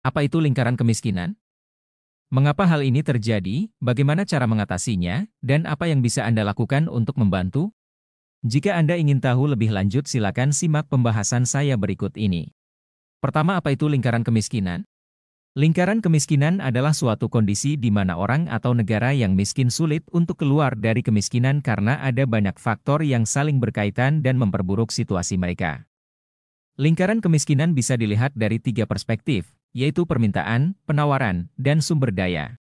Apa itu lingkaran kemiskinan? Mengapa hal ini terjadi, bagaimana cara mengatasinya, dan apa yang bisa Anda lakukan untuk membantu? Jika Anda ingin tahu lebih lanjut silakan simak pembahasan saya berikut ini. Pertama, apa itu lingkaran kemiskinan? Lingkaran kemiskinan adalah suatu kondisi di mana orang atau negara yang miskin sulit untuk keluar dari kemiskinan karena ada banyak faktor yang saling berkaitan dan memperburuk situasi mereka. Lingkaran kemiskinan bisa dilihat dari 3 perspektif, yaitu permintaan, penawaran, dan sumber daya.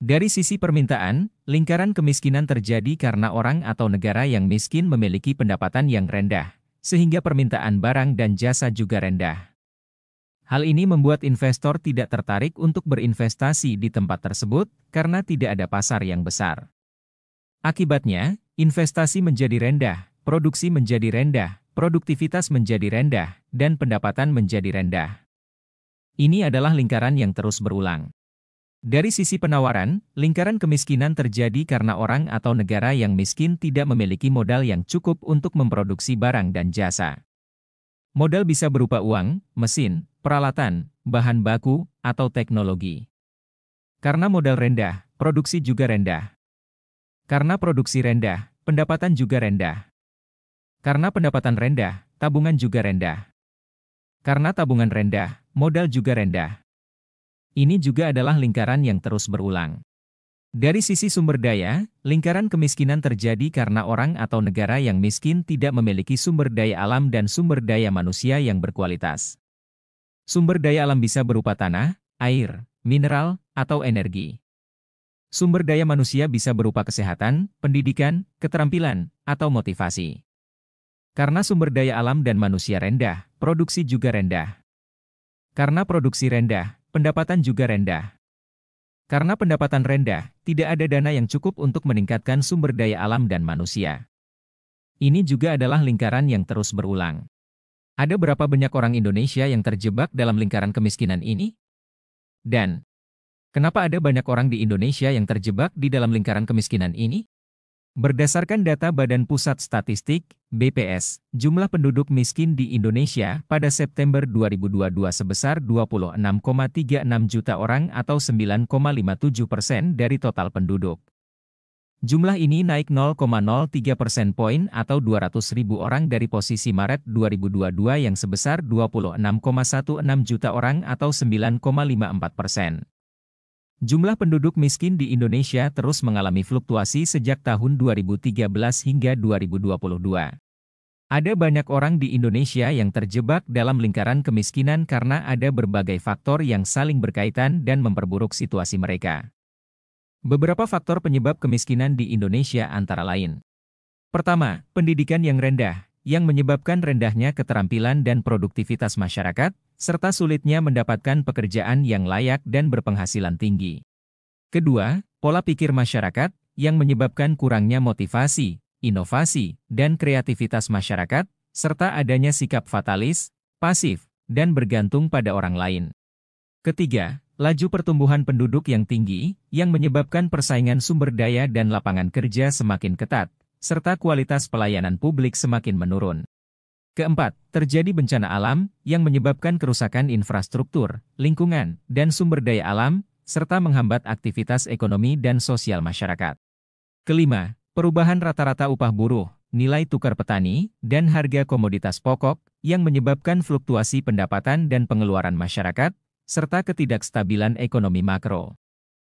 Dari sisi permintaan, lingkaran kemiskinan terjadi karena orang atau negara yang miskin memiliki pendapatan yang rendah, sehingga permintaan barang dan jasa juga rendah. Hal ini membuat investor tidak tertarik untuk berinvestasi di tempat tersebut karena tidak ada pasar yang besar. Akibatnya, investasi menjadi rendah, produksi menjadi rendah, produktivitas menjadi rendah, dan pendapatan menjadi rendah. Ini adalah lingkaran yang terus berulang. Dari sisi penawaran, lingkaran kemiskinan terjadi karena orang atau negara yang miskin tidak memiliki modal yang cukup untuk memproduksi barang dan jasa. Modal bisa berupa uang, mesin, peralatan, bahan baku, atau teknologi. Karena modal rendah, produksi juga rendah. Karena produksi rendah, pendapatan juga rendah. Karena pendapatan rendah, tabungan juga rendah. Karena tabungan rendah, modal juga rendah. Ini juga adalah lingkaran yang terus berulang. Dari sisi sumber daya, lingkaran kemiskinan terjadi karena orang atau negara yang miskin tidak memiliki sumber daya alam dan sumber daya manusia yang berkualitas. Sumber daya alam bisa berupa tanah, air, mineral, atau energi. Sumber daya manusia bisa berupa kesehatan, pendidikan, keterampilan, atau motivasi. Karena sumber daya alam dan manusia rendah, produksi juga rendah. Karena produksi rendah, pendapatan juga rendah. Karena pendapatan rendah, tidak ada dana yang cukup untuk meningkatkan sumber daya alam dan manusia. Ini juga adalah lingkaran yang terus berulang. Ada berapa banyak orang Indonesia yang terjebak dalam lingkaran kemiskinan ini? Dan, kenapa ada banyak orang di Indonesia yang terjebak di dalam lingkaran kemiskinan ini? Berdasarkan data Badan Pusat Statistik, BPS, jumlah penduduk miskin di Indonesia pada September 2022 sebesar 26,36 juta orang atau 9,57% dari total penduduk. Jumlah ini naik 0,03 persen poin atau 200.000 orang dari posisi Maret 2022 yang sebesar 26,16 juta orang atau 9,54%. Jumlah penduduk miskin di Indonesia terus mengalami fluktuasi sejak tahun 2013 hingga 2022. Ada banyak orang di Indonesia yang terjebak dalam lingkaran kemiskinan karena ada berbagai faktor yang saling berkaitan dan memperburuk situasi mereka. Beberapa faktor penyebab kemiskinan di Indonesia antara lain. Pertama, pendidikan yang rendah, yang menyebabkan rendahnya keterampilan dan produktivitas masyarakat, serta sulitnya mendapatkan pekerjaan yang layak dan berpenghasilan tinggi. Kedua, pola pikir masyarakat, yang menyebabkan kurangnya motivasi, inovasi, dan kreativitas masyarakat, serta adanya sikap fatalis, pasif, dan bergantung pada orang lain. Ketiga, laju pertumbuhan penduduk yang tinggi, yang menyebabkan persaingan sumber daya dan lapangan kerja semakin ketat, serta kualitas pelayanan publik semakin menurun. Keempat, terjadi bencana alam, yang menyebabkan kerusakan infrastruktur, lingkungan, dan sumber daya alam, serta menghambat aktivitas ekonomi dan sosial masyarakat. Kelima, perubahan rata-rata upah buruh, nilai tukar petani, dan harga komoditas pokok, yang menyebabkan fluktuasi pendapatan dan pengeluaran masyarakat, serta ketidakstabilan ekonomi makro.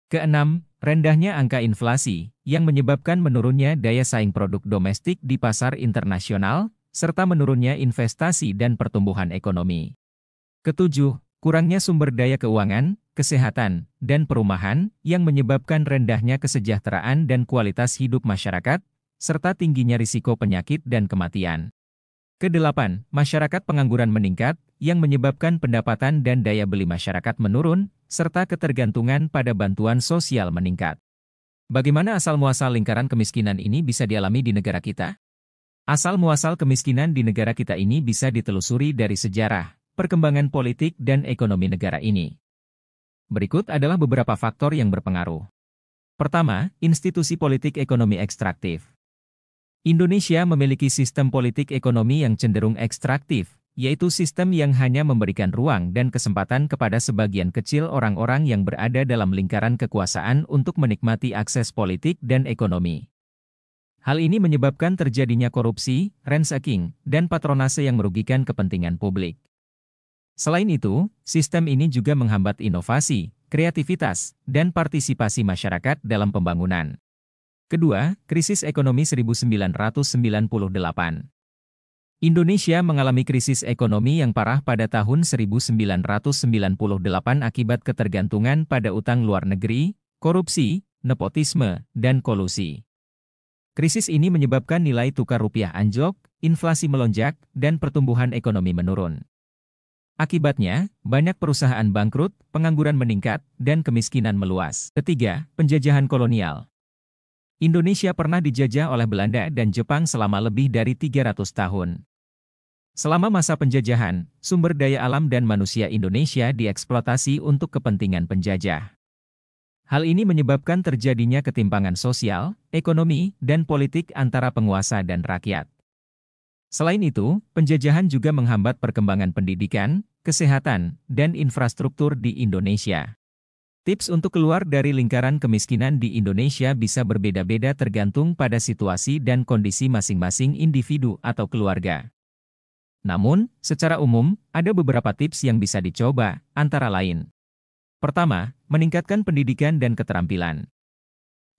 Keenam, rendahnya angka inflasi, yang menyebabkan menurunnya daya saing produk domestik di pasar internasional, serta menurunnya investasi dan pertumbuhan ekonomi. Ketujuh, kurangnya sumber daya keuangan, kesehatan, dan perumahan, yang menyebabkan rendahnya kesejahteraan dan kualitas hidup masyarakat, serta tingginya risiko penyakit dan kematian. Kedelapan, masyarakat pengangguran meningkat, yang menyebabkan pendapatan dan daya beli masyarakat menurun, serta ketergantungan pada bantuan sosial meningkat. Bagaimana asal-muasal lingkaran kemiskinan ini bisa dialami di negara kita? Asal-muasal kemiskinan di negara kita ini bisa ditelusuri dari sejarah, perkembangan politik dan ekonomi negara ini. Berikut adalah beberapa faktor yang berpengaruh. Pertama, institusi politik ekonomi ekstraktif. Indonesia memiliki sistem politik ekonomi yang cenderung ekstraktif, yaitu sistem yang hanya memberikan ruang dan kesempatan kepada sebagian kecil orang-orang yang berada dalam lingkaran kekuasaan untuk menikmati akses politik dan ekonomi. Hal ini menyebabkan terjadinya korupsi, ransaking, dan patronase yang merugikan kepentingan publik. Selain itu, sistem ini juga menghambat inovasi, kreativitas, dan partisipasi masyarakat dalam pembangunan. Kedua, krisis ekonomi 1998. Indonesia mengalami krisis ekonomi yang parah pada tahun 1998 akibat ketergantungan pada utang luar negeri, korupsi, nepotisme, dan kolusi. Krisis ini menyebabkan nilai tukar rupiah anjlok, inflasi melonjak, dan pertumbuhan ekonomi menurun. Akibatnya, banyak perusahaan bangkrut, pengangguran meningkat, dan kemiskinan meluas. Ketiga, penjajahan kolonial. Indonesia pernah dijajah oleh Belanda dan Jepang selama lebih dari 300 tahun. Selama masa penjajahan, sumber daya alam dan manusia Indonesia dieksploitasi untuk kepentingan penjajah. Hal ini menyebabkan terjadinya ketimpangan sosial, ekonomi, dan politik antara penguasa dan rakyat. Selain itu, penjajahan juga menghambat perkembangan pendidikan, kesehatan, dan infrastruktur di Indonesia. Tips untuk keluar dari lingkaran kemiskinan di Indonesia bisa berbeda-beda tergantung pada situasi dan kondisi masing-masing individu atau keluarga. Namun, secara umum, ada beberapa tips yang bisa dicoba, antara lain. Pertama, meningkatkan pendidikan dan keterampilan.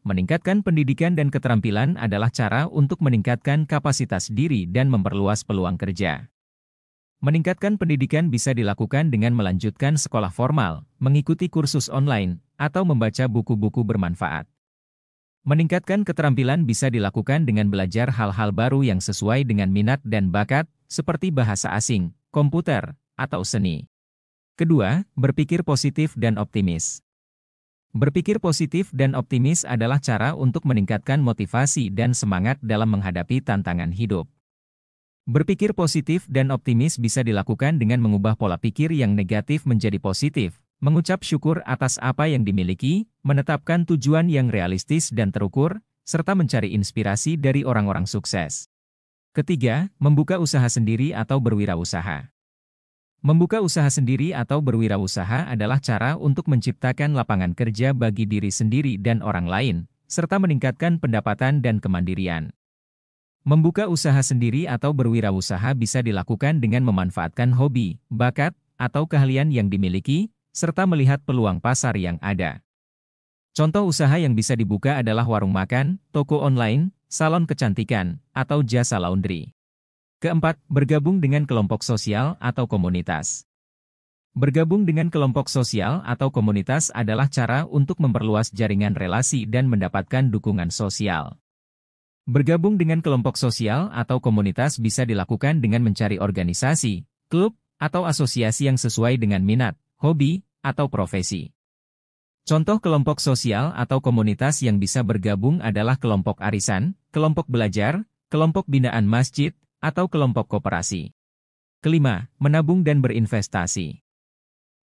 Meningkatkan pendidikan dan keterampilan adalah cara untuk meningkatkan kapasitas diri dan memperluas peluang kerja. Meningkatkan pendidikan bisa dilakukan dengan melanjutkan sekolah formal, mengikuti kursus online, atau membaca buku-buku bermanfaat. Meningkatkan keterampilan bisa dilakukan dengan belajar hal-hal baru yang sesuai dengan minat dan bakat, seperti bahasa asing, komputer, atau seni. Kedua, berpikir positif dan optimis. Berpikir positif dan optimis adalah cara untuk meningkatkan motivasi dan semangat dalam menghadapi tantangan hidup. Berpikir positif dan optimis bisa dilakukan dengan mengubah pola pikir yang negatif menjadi positif, mengucap syukur atas apa yang dimiliki, menetapkan tujuan yang realistis dan terukur, serta mencari inspirasi dari orang-orang sukses. Ketiga, membuka usaha sendiri atau berwirausaha. Membuka usaha sendiri atau berwirausaha adalah cara untuk menciptakan lapangan kerja bagi diri sendiri dan orang lain, serta meningkatkan pendapatan dan kemandirian. Membuka usaha sendiri atau berwirausaha bisa dilakukan dengan memanfaatkan hobi, bakat, atau keahlian yang dimiliki, serta melihat peluang pasar yang ada. Contoh usaha yang bisa dibuka adalah warung makan, toko online, salon kecantikan, atau jasa laundry. Keempat, bergabung dengan kelompok sosial atau komunitas. Bergabung dengan kelompok sosial atau komunitas adalah cara untuk memperluas jaringan relasi dan mendapatkan dukungan sosial. Bergabung dengan kelompok sosial atau komunitas bisa dilakukan dengan mencari organisasi, klub, atau asosiasi yang sesuai dengan minat, hobi, atau profesi. Contoh kelompok sosial atau komunitas yang bisa bergabung adalah kelompok arisan, kelompok belajar, kelompok binaan masjid, atau kelompok koperasi. Kelima, menabung dan berinvestasi.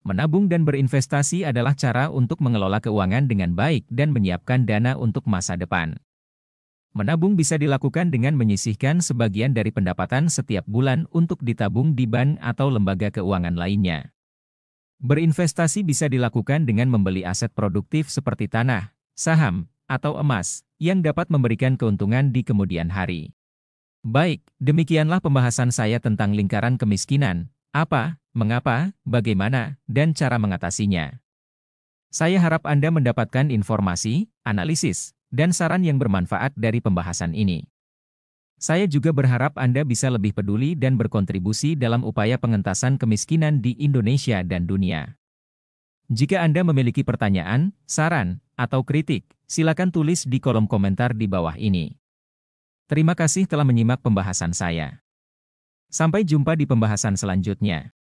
Menabung dan berinvestasi adalah cara untuk mengelola keuangan dengan baik dan menyiapkan dana untuk masa depan. Menabung bisa dilakukan dengan menyisihkan sebagian dari pendapatan setiap bulan untuk ditabung di bank atau lembaga keuangan lainnya. Berinvestasi bisa dilakukan dengan membeli aset produktif seperti tanah, saham, atau emas, yang dapat memberikan keuntungan di kemudian hari. Baik, demikianlah pembahasan saya tentang lingkaran kemiskinan, apa, mengapa, bagaimana, dan cara mengatasinya. Saya harap Anda mendapatkan informasi, analisis, dan saran yang bermanfaat dari pembahasan ini. Saya juga berharap Anda bisa lebih peduli dan berkontribusi dalam upaya pengentasan kemiskinan di Indonesia dan dunia. Jika Anda memiliki pertanyaan, saran, atau kritik, silakan tulis di kolom komentar di bawah ini. Terima kasih telah menyimak pembahasan saya. Sampai jumpa di pembahasan selanjutnya.